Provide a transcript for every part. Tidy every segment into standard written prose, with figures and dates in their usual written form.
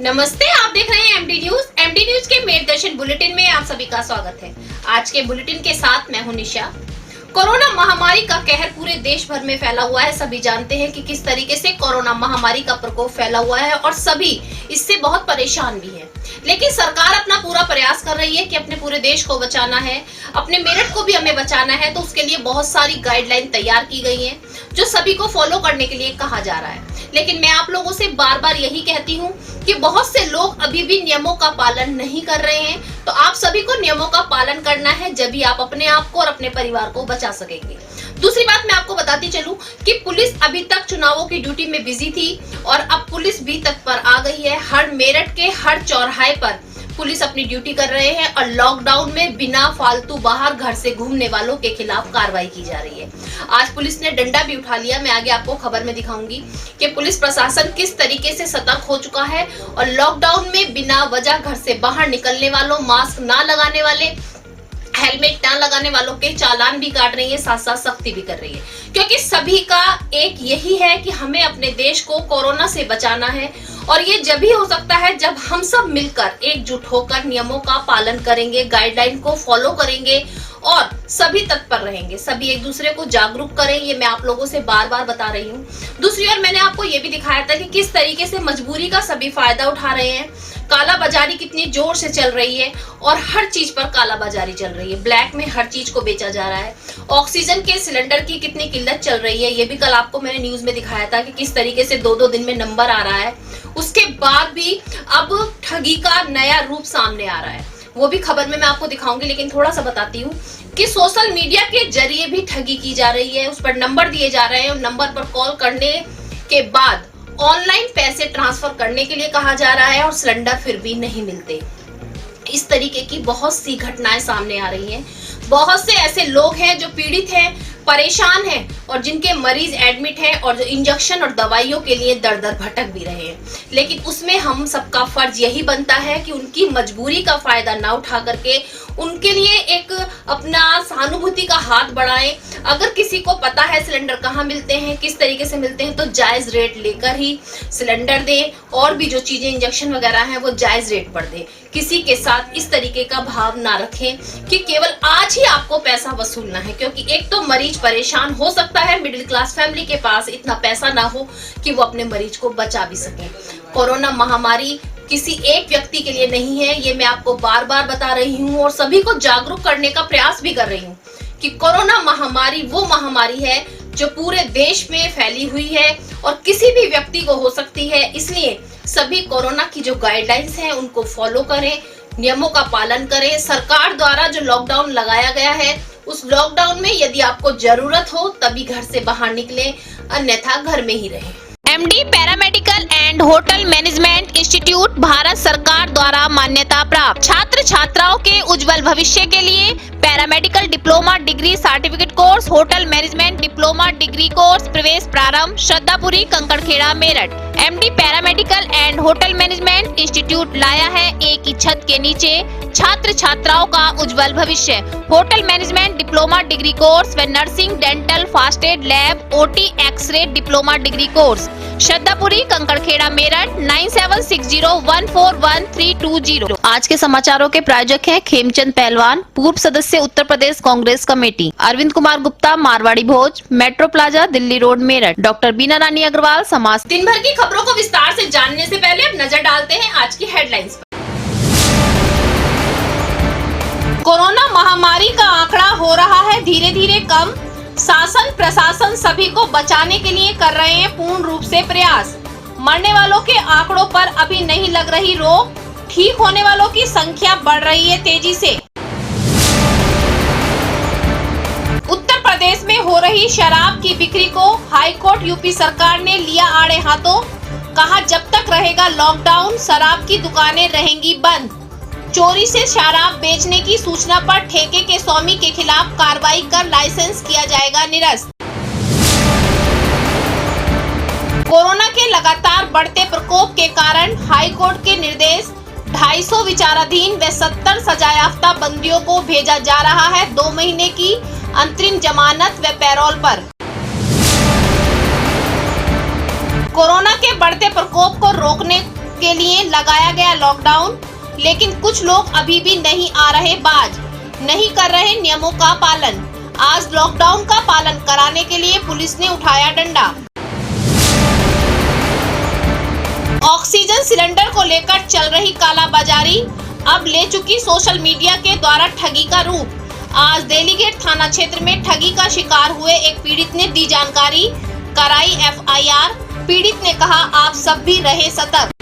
नमस्ते, आप देख रहे हैं एमडी न्यूज। एमडी न्यूज के मेट दर्शन बुलेटिन में आप सभी का स्वागत है। आज के बुलेटिन के साथ मैं हूं निशा। कोरोना महामारी का कहर पूरे देश भर में फैला हुआ है। सभी जानते हैं कि किस तरीके से कोरोना महामारी का प्रकोप फैला हुआ है और सभी इससे बहुत परेशान भी हैं। लेकिन सरकार अपना पूरा प्रयास कर रही है कि अपने पूरे देश को बचाना है, अपने मेरठ को भी हमें बचाना है। तो उसके लिए बहुत सारी गाइडलाइन तैयार की गई हैं, जो सभी को फॉलो करने के लिए कहा जा रहा है। लेकिन मैं आप लोगों से बार बार यही कहती हूँ कि बहुत से लोग अभी भी नियमों का पालन नहीं कर रहे हैं। तो आप सभी को नियमों का पालन करना है, जब भी आप अपने आप को और अपने परिवार को बचा सकेंगे। दूसरी बात मैं आपको बताती चलूं कि पुलिस अभी तक चुनावों की ड्यूटी में बिजी थी और अब पुलिस भी तत्पर आ गई है। हर मेरठ के हर चौराहे पर पुलिस अपनी ड्यूटी कर रहे हैं और लॉकडाउन में बिना फालतू बाहर घर से घूमने वालों के खिलाफ कार्रवाई की जा रही है। आज पुलिस ने डंडा भी उठा लिया। मैं आगे आपको खबर में दिखाऊंगी कि पुलिस प्रशासन किस तरीके से सतर्क हो चुका है और लॉकडाउन में बिना वजह घर से बाहर निकलने वालों, मास्क ना लगाने वाले, हेलमेट ना लगाने वालों के चालान भी काट रही है, साथ साथ सख्ती भी कर रही है। क्योंकि सभी का एक यही है कि हमें अपने देश को कोरोना से बचाना है और ये जब ही हो सकता है जब हम सब मिलकर एकजुट होकर नियमों का पालन करेंगे, गाइडलाइन को फॉलो करेंगे और सभी तत्पर रहेंगे, सभी एक दूसरे को जागरूक करें। ये मैं आप लोगों से बार बार बता रही हूँ। दूसरी ओर मैंने आपको ये भी दिखाया था कि किस तरीके से मजबूरी का सभी फायदा उठा रहे हैं। कालाबाजारी कितनी जोर से चल रही है और हर चीज पर कालाबाजारी चल रही है। ब्लैक में हर चीज को बेचा जा रहा है। ऑक्सीजन के सिलेंडर की कितनी किल्लत चल रही है, ये भी कल आपको मैंने न्यूज में दिखाया था कि किस तरीके से दो दिन में नंबर आ रहा है। उसके बाद भी अब ठगी का नया रूप सामने आ रहा है, वो भी खबर में मैं आपको दिखाऊंगी। लेकिन थोड़ा सा बताती हूँ कि सोशल मीडिया के जरिए भी ठगी की जा रही है। उस पर नंबर दिए जा रहे हैं और नंबर पर कॉल करने के बाद ऑनलाइन पैसे ट्रांसफर करने के लिए कहा जा रहा है और सिलेंडर फिर भी नहीं मिलते। इस तरीके की बहुत सी घटनाएं सामने आ रही हैं। बहुत से ऐसे लोग हैं जो पीड़ित हैं, परेशान हैं और जिनके मरीज एडमिट हैं और जो इंजेक्शन और दवाइयों के लिए दर दर भटक भी रहे हैं। लेकिन उसमें हम सबका फर्ज यही बनता है कि उनकी मजबूरी का फायदा ना उठा करके उनके लिए एक अपना सहानुभूति का हाथ बढ़ाएं। अगर किसी को पता है सिलेंडर कहाँ मिलते हैं, किस तरीके से मिलते हैं, तो जायज रेट लेकर ही सिलेंडर दें और भी जो चीजें इंजेक्शन वगैरह हैं वो जायज रेट पर दें। किसी के साथ इस तरीके का भाव ना रखें कि केवल आज ही आपको पैसा वसूलना है, क्योंकि एक तो मरीज परेशान हो सकता है, मिडिल क्लास फैमिली के पास इतना पैसा ना हो कि वो अपने मरीज को बचा भी सके। कोरोना महामारी किसी एक व्यक्ति के लिए नहीं है, ये मैं आपको बार बार बता रही हूँ और सभी को जागरूक करने का प्रयास भी कर रही हूँ कि कोरोना महामारी वो महामारी है जो पूरे देश में फैली हुई है और किसी भी व्यक्ति को हो सकती है। इसलिए सभी कोरोना की जो गाइडलाइंस हैं उनको फॉलो करें, नियमों का पालन करें। सरकार द्वारा जो लॉकडाउन लगाया गया है उस लॉकडाउन में यदि आपको जरूरत हो तभी घर से बाहर निकलें, अन्यथा घर में ही रहें। MD paramedical and hotel management institute Bharat सरकार द्वारा मान्यता प्राप्त। छात्र छात्राओं के उज्जवल भविष्य के लिए paramedical diploma degree certificate course, hotel management diploma degree course प्रवेश प्रारंभ। Shraddhapuri, Kankarkhera, Meerut. MD paramedical and hotel management institute लाया है एक ही छत के नीचे छात्र छात्राओं का उज्जवल भविष्य। Hotel management diploma degree course व nursing, dental, first aid, lab, OT, x-ray diploma degree course. Shraddhapuri, Kankarkhera, Meerut. 9760141320। आज के समाचारों के प्रायोजक हैं खेमचंद पहलवान, पूर्व सदस्य Uttar Pradesh Congress committee. Arvind Kumar Gupta, Marwari Bhoj, metro plaza, Delhi road, Meerut. Doctor Bina Rani Agrawal, समाज। दिन भर की खबरों को विस्तार से जानने से पहले अब नजर डालते हैं आज की हेडलाइंस पर। कोरोना महामारी का आंकड़ा हो रहा है धीरे धीरे कम। शासन प्रशासन सभी को बचाने के लिए कर रहे हैं पूर्ण रूप से प्रयास। मरने वालों के आंकड़ों पर अभी नहीं लग रही रोक। ठीक होने वालों की संख्या बढ़ रही है तेजी से। उत्तर प्रदेश में हो रही शराब की बिक्री को हाई कोर्ट यूपी सरकार ने लिया आड़े हाथों। कहा जब तक रहेगा लॉकडाउन शराब की दुकानें रहेंगी बंद। चोरी से शराब बेचने की सूचना पर ठेके के स्वामी के खिलाफ कार्रवाई कर लाइसेंस किया जाएगा निरस्त। कोरोना के लगातार बढ़ते प्रकोप के कारण हाई कोर्ट के निर्देश 250 विचाराधीन व 70 सजायाफ्ता बंदियों को भेजा जा रहा है 2 महीने की अंतरिम जमानत व पैरोल पर। कोरोना के बढ़ते प्रकोप को रोकने के लिए लगाया गया लॉकडाउन, लेकिन कुछ लोग अभी भी नहीं आ रहे बाज, नहीं कर रहे नियमों का पालन। आज लॉकडाउन का पालन कराने के लिए पुलिस ने उठाया डंडा। ऑक्सीजन सिलेंडर को लेकर चल रही कालाबाजारी अब ले चुकी सोशल मीडिया के द्वारा ठगी का रूप। आज देलीगेट थाना क्षेत्र में ठगी का शिकार हुए एक पीड़ित ने दी जानकारी, कराई FIR। पीड़ित ने कहा, आप सब भी रहे सतर्क।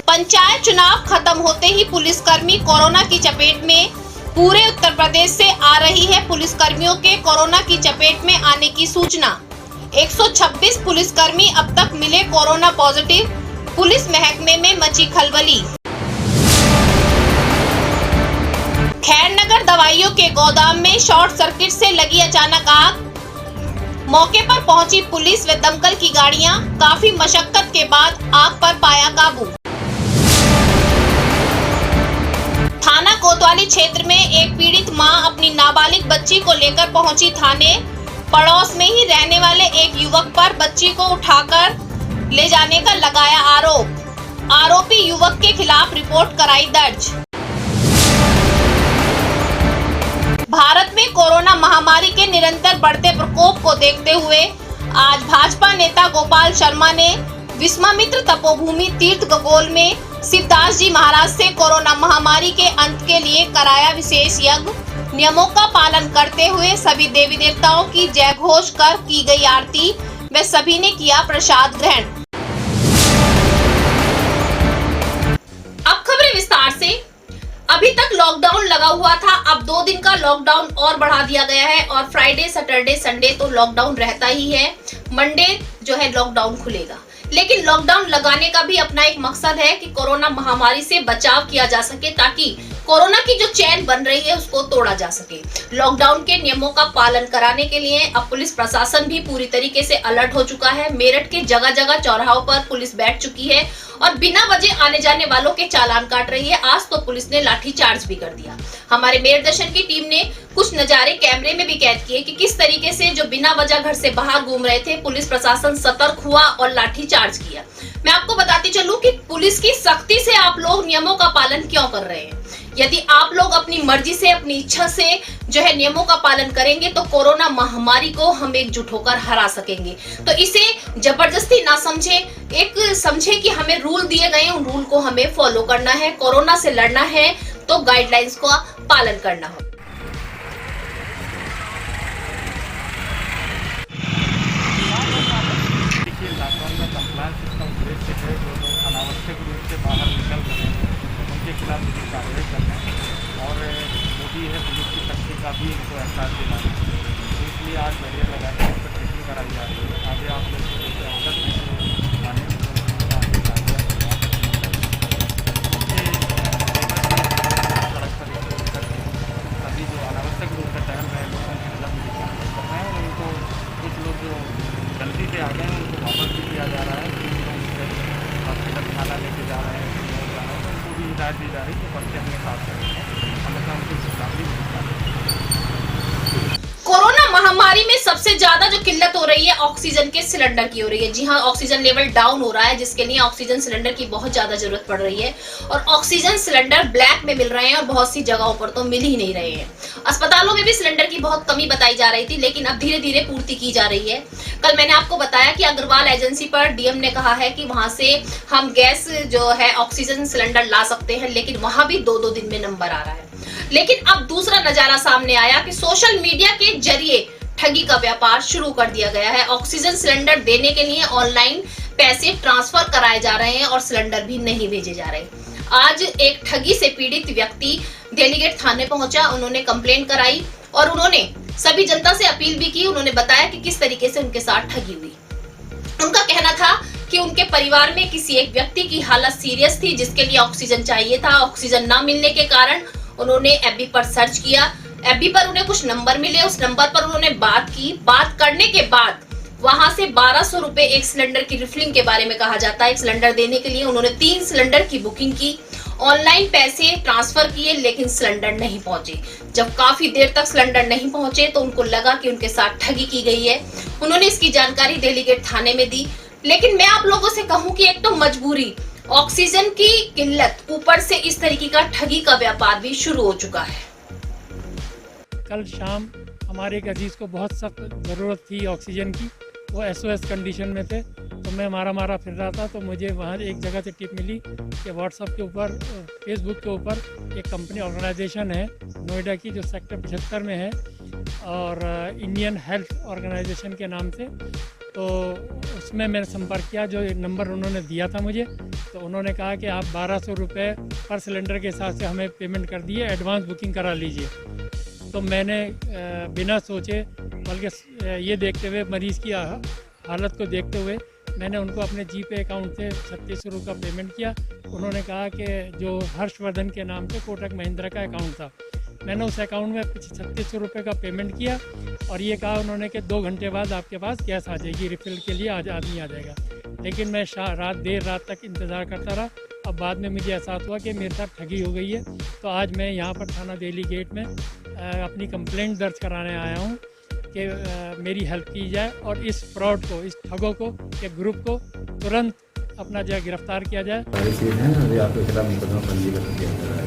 पंचायत चुनाव खत्म होते ही पुलिसकर्मी कोरोना की चपेट में। पूरे उत्तर प्रदेश से आ रही है पुलिसकर्मियों के कोरोना की चपेट में आने की सूचना। 126 पुलिसकर्मी अब तक मिले कोरोना पॉजिटिव। पुलिस महकमे में मची खलबली। खैरनगर दवाइयों के गोदाम में शॉर्ट सर्किट से लगी अचानक आग। मौके पर पहुंची पुलिस व दमकल की गाड़ियां। काफी मशक्कत के बाद आग पर पाया काबू। थाना कोतवाली क्षेत्र में एक पीड़ित मां अपनी नाबालिग बच्ची को लेकर पहुंची थाने। पड़ोस में ही रहने वाले एक युवक पर बच्ची को उठाकर ले जाने का लगाया आरोप। आरोपी युवक के खिलाफ रिपोर्ट कराई दर्ज। भारत में कोरोना महामारी के निरंतर बढ़ते प्रकोप को देखते हुए आज भाजपा नेता गोपाल शर्मा ने विश्वामित्र तपोभूमि तीर्थ गगोल में शिवदास जी महाराज से कोरोना महामारी के अंत के लिए कराया विशेष यज्ञ। नियमों का पालन करते हुए सभी देवी देवताओं की जय घोष कर की गई आरती व सभी ने किया प्रसाद ग्रहण। अब खबरें विस्तार से। अभी तक लॉकडाउन लगा हुआ था, अब 2 दिन का लॉकडाउन और बढ़ा दिया गया है और फ्राइडे, सैटरडे, संडे तो लॉकडाउन रहता ही है। मंडे जो है लॉकडाउन खुलेगा, लेकिन लॉकडाउन लगाने का भी अपना एक मकसद है कि कोरोना महामारी से बचाव किया जा सके, ताकि कोरोना की जो चैन बन रही है उसको तोड़ा जा सके। लॉकडाउन के नियमों का पालन कराने के लिए अब पुलिस प्रशासन भी पूरी तरीके से अलर्ट हो चुका है। मेरठ के जगह जगह चौराहों पर पुलिस बैठ चुकी है और बिना वजह आने जाने वालों के चालान काट रही है। आज तो पुलिस ने लाठीचार्ज भी कर दिया। हमारे मेरठ दर्शन की टीम ने कुछ नजारे कैमरे में भी कैद किए कि किस तरीके से जो बिना वजह घर से बाहर घूम रहे थे, पुलिस प्रशासन सतर्क हुआ और लाठीचार्ज किया। मैं आपको बताती चलूं कि पुलिस की सख्ती से आप लोग नियमों का पालन क्यों कर रहे हैं। यदि आप लोग अपनी मर्जी से, अपनी इच्छा से जो है नियमों का पालन करेंगे तो कोरोना महामारी को हम एकजुट होकर हरा सकेंगे। तो इसे जबरदस्ती ना समझे, एक समझे कि हमें रूल दिए गए, उन रूल को हमें फॉलो करना है। कोरोना से लड़ना है तो गाइडलाइंस का पालन करना हो। अनावश्यक रूप से बाहर निकल रहे हैं उनके खिलाफ भी कार्रवाई करना है और मोदी है पुलिस की शक्ति का भी इनको एहसास दिलाना है। तो इसलिए आज बैरियर लगाकर उस पर ट्रेनिंग कराई जा रही है। आगे आप लोग सड़क पर सभी जो अनावश्यक रूप से टहल रहे लोगों के खिलाफ भी करना है और उनको कुछ लोग जो गलती से आ गए हैं उनको वापस भी किया जा रहा है। हॉस्पिटल थाना लेके जा रहे हैं, उनको भी हिदायत दी जा रही है कि बच्चे अपने साथ करें, हमेशा उनकी सुरक्षा। कोरोना महामारी में सबसे ज्यादा जो किल्लत हो रही है ऑक्सीजन के सिलेंडर की हो रही है। जी हाँ, ऑक्सीजन लेवल डाउन हो रहा है, जिसके लिए ऑक्सीजन सिलेंडर की बहुत ज्यादा जरूरत पड़ रही है और ऑक्सीजन सिलेंडर ब्लैक में मिल रहे हैं और बहुत सी जगहों पर तो मिल ही नहीं रहे हैं। अस्पतालों में भी सिलेंडर की बहुत कमी बताई जा रही थी, लेकिन अब धीरे धीरे पूर्ति की जा रही है। कल मैंने आपको बताया कि अग्रवाल एजेंसी पर डीएम ने कहा है कि वहां से हम गैस जो है ऑक्सीजन सिलेंडर ला सकते हैं, लेकिन वहां भी 2-2 दिन में नंबर आ रहा है। लेकिन अब दूसरा नजारा सामने आया कि सोशल मीडिया के जरिए ठगी का व्यापार शुरू कर दिया गया है। ऑक्सीजन सिलेंडर देने के लिए ऑनलाइन पैसे ट्रांसफर कराए जा रहे हैं और सिलेंडर भी नहीं भेजे जा रहे। आज एक ठगी से पीड़ित व्यक्ति देलीगेट थाने पहुंचा, उन्होंने कंप्लेंट कराई और उन्होंने सभी जनता से अपील भी की। उन्होंने बताया कि किस तरीके से उनके साथ ठगी हुई। उनका कहना था कि उनके परिवार में किसी एक व्यक्ति की हालत सीरियस थी, जिसके लिए ऑक्सीजन चाहिए था। ऑक्सीजन न मिलने के कारण उन्होंने एफबी पर सर्च किया। एफबी पर उन्हें कुछ नंबर मिले, उस नंबर पर उन्होंने बात की। बात करने के बाद वहां से 1200 रुपए एक सिलेंडर की रिफिलिंग के बारे में कहा जाता है। एक सिलेंडर देने के लिए उन्होंने 3 सिलेंडर की बुकिंग की, ऑनलाइन पैसे ट्रांसफर किए, लेकिन सिलेंडर नहीं पहुंचे। जब काफी देर तक सिलेंडर नहीं पहुंचे तो उनको लगा कि उनके साथ ठगी की गई है। उन्होंने इसकी जानकारी देलीगेट थाने में दी। लेकिन मैं आप लोगों से कहूं कि एक तो मजबूरी, ऑक्सीजन की किल्लत, ऊपर से इस तरीके का ठगी का व्यापार भी शुरू हो चुका है। कल शाम हमारे एक अजीज़ को बहुत सख्त ज़रूरत थी ऑक्सीजन की। वो SOS कंडीशन में थे, तो मैं मारा फिर रहा था, तो मुझे वहाँ एक जगह से टिप मिली कि व्हाट्सएप के ऊपर, फेसबुक के ऊपर एक कंपनी ऑर्गेनाइजेशन है नोएडा की, जो सेक्टर 75 में है, और इंडियन हेल्थ ऑर्गेनाइजेशन के नाम से। तो उसमें मैंने संपर्क किया, जो नंबर उन्होंने दिया था मुझे, तो उन्होंने कहा कि आप 1200 रुपये पर सिलेंडर के हिसाब से हमें पेमेंट कर दिए, एडवांस बुकिंग करा लीजिए। तो मैंने बिना सोचे, बल्कि ये देखते हुए, मरीज़ की हालत को देखते हुए, मैंने उनको अपने GPay अकाउंट से 3600 रुपये का पेमेंट किया। उन्होंने कहा कि जो हर्षवर्धन के नाम से कोटक महिंद्रा का अकाउंट था, मैंने उस अकाउंट में 3600 रुपये का पेमेंट किया, और ये कहा उन्होंने कि 2 घंटे बाद आपके पास गैस आ जाएगी, रिफ़िल के लिए आदमी आ जाएगा। लेकिन मैं देर रात तक इंतज़ार करता रहा। अब बाद में मुझे एहसास हुआ कि मेरे साथ ठगी हो गई है। तो आज मैं यहाँ पर थाना दिल्ली गेट में अपनी कंप्लेंट दर्ज कराने आया हूँ कि मेरी हेल्प की जाए, और इस फ्रॉड को, इस ठगों को, के ग्रुप को तुरंत अपना जो गिरफ्तार किया जाए। अभी आपके खिलाफ मुकदमा पंजीकरण किया जा रहा है।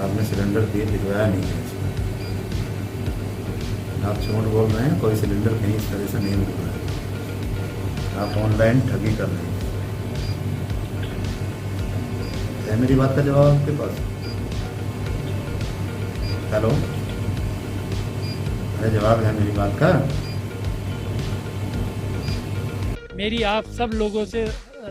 आपने सिलेंडर दिखवाया नहीं है, आप झूठ बोल रहे हैं, कोई सिलेंडर कहीं इस तरह से नहीं मिल रहा है, आप ऑनलाइन ठगी कर रहे हैं। है मेरी बात का जवाब आपके पास? हेलो, अरे जवाब है मेरी बात का? मेरी आप सब लोगों से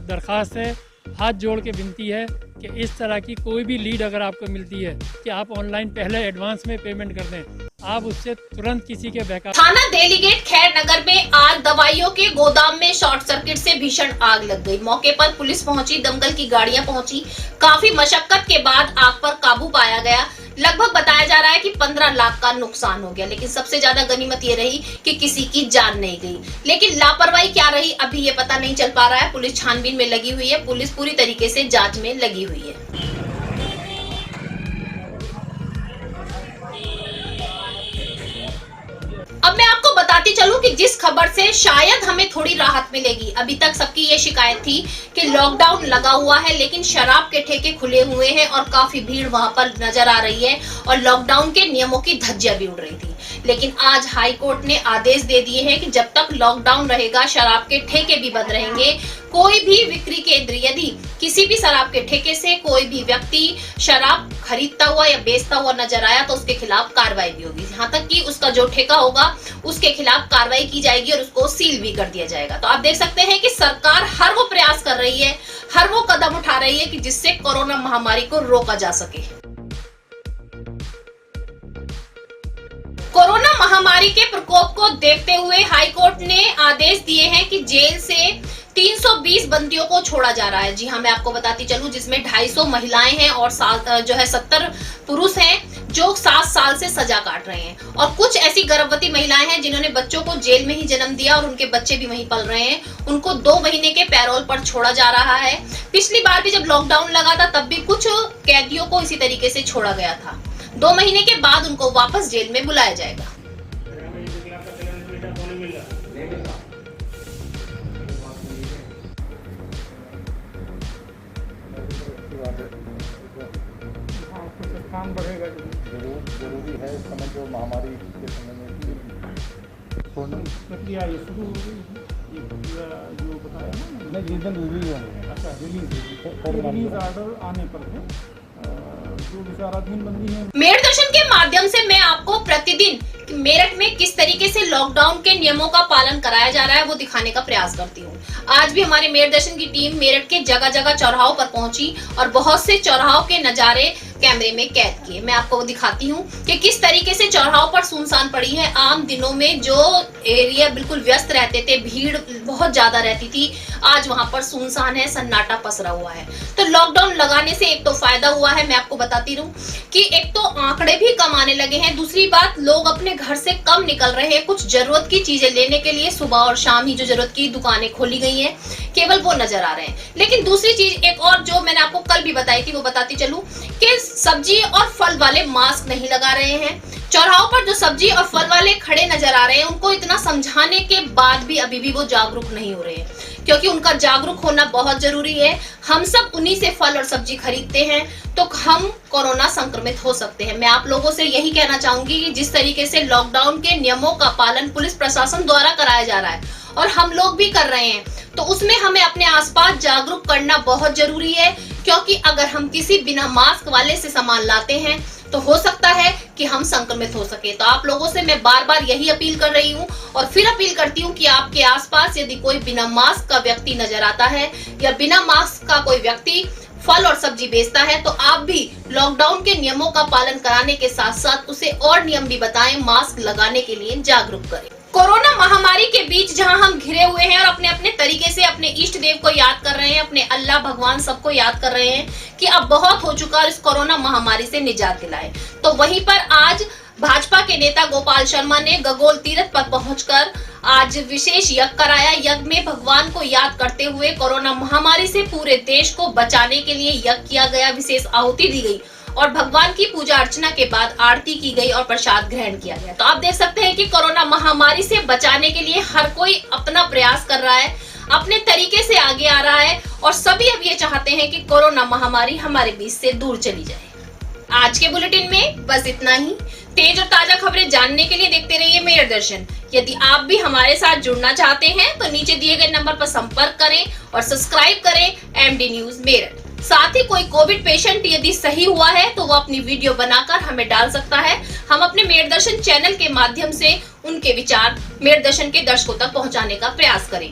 दरख्वास्त है, हाथ जोड़ के विनती है कि इस तरह की कोई भी लीड अगर आपको मिलती है कि आप ऑनलाइन पहले एडवांस में पेमेंट कर दें, आप उससे तुरंत किसी के बहकावे। थाना देलीगेट खैर नगर में आज दवाइयों के गोदाम में शॉर्ट सर्किट से भीषण आग लग गई। मौके पर पुलिस पहुंची, दमकल की गाड़ियां पहुंची, काफी मशक्कत के बाद आग पर काबू पाया गया। लगभग बताया जा रहा है कि 15 लाख का नुकसान हो गया, लेकिन सबसे ज्यादा गनीमत ये रही कि किसी की जान नहीं गई। लेकिन लापरवाही क्या रही, अभी ये पता नहीं चल पा रहा है। पुलिस छानबीन में लगी हुई है, पुलिस पूरी तरीके से जांच में लगी हुई है। अब मैं आपको बताती चलूं कि जिस खबर से शायद हमें थोड़ी राहत मिलेगी। अभी तक सबकी ये शिकायत थी कि लॉकडाउन लगा हुआ है, लेकिन शराब के ठेके खुले हुए हैं और काफी भीड़ वहां पर नजर आ रही है, और लॉकडाउन के नियमों की धज्जियां भी उड़ रही थी। लेकिन आज हाई कोर्ट ने आदेश दे दिए हैं कि जब तक लॉकडाउन रहेगा, शराब के ठेके भी बंद रहेंगे। कोई भी बिक्री केंद्र, यदि किसी भी शराब के ठेके से कोई भी व्यक्ति शराब खरीदता हुआ या बेचता हुआ नजर आया तो उसके खिलाफ कार्रवाई भी होगी। यहाँ तक कि उसका जो ठेका होगा उसके खिलाफ कार्रवाई की जाएगी और उसको सील भी कर दिया जाएगा। तो आप देख सकते हैं कि सरकार हर वो प्रयास कर रही है, हर वो कदम उठा रही है कि जिससे कोरोना महामारी को रोका जा सके। कोरोना महामारी के प्रकोप को देखते हुए हाईकोर्ट ने आदेश दिए हैं कि जेल से 320 बंदियों को छोड़ा जा रहा है। जी हाँ, मैं आपको बताती चलूं, जिसमें 250 महिलाएं हैं और 70 पुरुष हैं जो 7 साल से सजा काट रहे हैं, और कुछ ऐसी गर्भवती महिलाएं हैं जिन्होंने बच्चों को जेल में ही जन्म दिया और उनके बच्चे भी वहीं पल रहे हैं। उनको 2 महीने के पैरोल पर छोड़ा जा रहा है। पिछली बार भी जब लॉकडाउन लगा था तब भी कुछ कैदियों को इसी तरीके से छोड़ा गया था। 2 महीने के बाद उनको वापस जेल में बुलाया जाएगा। काम बढ़ेगा, जरूरी है इस समय, जो महामारी के समय में प्रक्रिया ये शुरू हो गई। ये प्रक्रिया जो बताया ना, रिलीज अच्छा रिलीज ऑर्डर आने पर है जो विचाराधीन बंदी है। मेरठ दर्शन के माध्यम से मैं आपको प्रतिदिन मेरठ में किस तरीके से लॉकडाउन के नियमों का पालन कराया जा रहा है वो दिखाने का प्रयास करती हूँ। आज भी हमारे मेरठ दर्शन की टीम मेरठ के जगह जगह चौराहों पर पहुंची और बहुत से चौराहों के नजारे कैमरे में कैद किए। मैं आपको दिखाती हूँ कि किस तरीके से चौराहों पर सुनसान पड़ी है। आम दिनों में जो एरिया बिल्कुल व्यस्त रहते थे, भीड़ बहुत ज्यादा रहती थी, आज वहां पर सुनसान है, सन्नाटा पसरा हुआ है। तो लॉकडाउन लगाने से एक तो फायदा हुआ है, मैं आपको बताती रहूं कि एक तो आंकड़े भी कम आने लगे हैं, दूसरी बात लोग अपने घर से कम निकल रहे हैं। कुछ जरूरत की चीजें लेने के लिए सुबह और शाम ही जो जरूरत की दुकानें खोली गई हैं, केवल वो नजर आ रहे हैं। लेकिन दूसरी चीज एक और जो मैंने आपको कल भी बताई थी वो बताती चलूं कि सब्जी और फल वाले मास्क नहीं लगा रहे हैं। चौराहों पर जो सब्जी और फल वाले खड़े नजर आ रहे हैं, उनको इतना समझाने के बाद भी अभी भी वो जागरूक नहीं हो रहे हैं। क्योंकि उनका जागरूक होना बहुत जरूरी है। हम सब उन्हीं से फल और सब्जी खरीदते हैं तो हम कोरोना संक्रमित हो सकते हैं। मैं आप लोगों से यही कहना चाहूंगी कि जिस तरीके से लॉकडाउन के नियमों का पालन पुलिस प्रशासन द्वारा कराया जा रहा है और हम लोग भी कर रहे हैं, तो उसमें हमें अपने आसपास जागरूक करना बहुत जरूरी है। क्योंकि अगर हम किसी बिना मास्क वाले से सामान लाते हैं तो हो सकता है कि हम संक्रमित हो सके। तो आप लोगों से मैं बार बार यही अपील कर रही हूँ और फिर अपील करती हूँ कि आपके आसपास यदि कोई बिना मास्क का व्यक्ति नजर आता है या बिना मास्क का कोई व्यक्ति फल और सब्जी बेचता है तो आप भी लॉकडाउन के नियमों का पालन कराने के साथ साथ उसे और नियम भी बताएं, मास्क लगाने के लिए जागरूक करें। कोरोना महामारी के बीच जहां हम घिरे हुए हैं और अपने अपने तरीके से अपने इष्ट देव को याद कर रहे हैं, अपने अल्लाह भगवान सबको याद कर रहे हैं कि अब बहुत हो चुका है, इस कोरोना महामारी से निजात दिलाए, तो वहीं पर आज भाजपा के नेता गोपाल शर्मा ने गगोल तीर्थ पर पहुंचकर आज विशेष यज्ञ कराया। यज्ञ में भगवान को याद करते हुए कोरोना महामारी से पूरे देश को बचाने के लिए यज्ञ किया गया, विशेष आहुति दी गई और भगवान की पूजा अर्चना के बाद आरती की गई और प्रसाद ग्रहण किया गया। तो आप देख सकते हैं कि कोरोना महामारी से बचाने के लिए हर कोई अपना प्रयास कर रहा है, अपने तरीके से आगे आ रहा है और सभी अब ये चाहते हैं कि कोरोना महामारी हमारे बीच से दूर चली जाए। आज के बुलेटिन में बस इतना ही। तेज और ताजा खबरें जानने के लिए देखते रहिए मेरठ दर्शन। यदि आप भी हमारे साथ जुड़ना चाहते हैं तो नीचे दिए गए नंबर पर संपर्क करें और सब्सक्राइब करें एमडी न्यूज मेरठ। साथ ही कोई कोविड पेशेंट यदि सही हुआ है तो वो अपनी वीडियो बनाकर हमें डाल सकता है। हम अपने मेरठ दर्शन चैनल के माध्यम से उनके विचार मेरठ दर्शन के दर्शकों तक पहुंचाने का प्रयास करेंगे।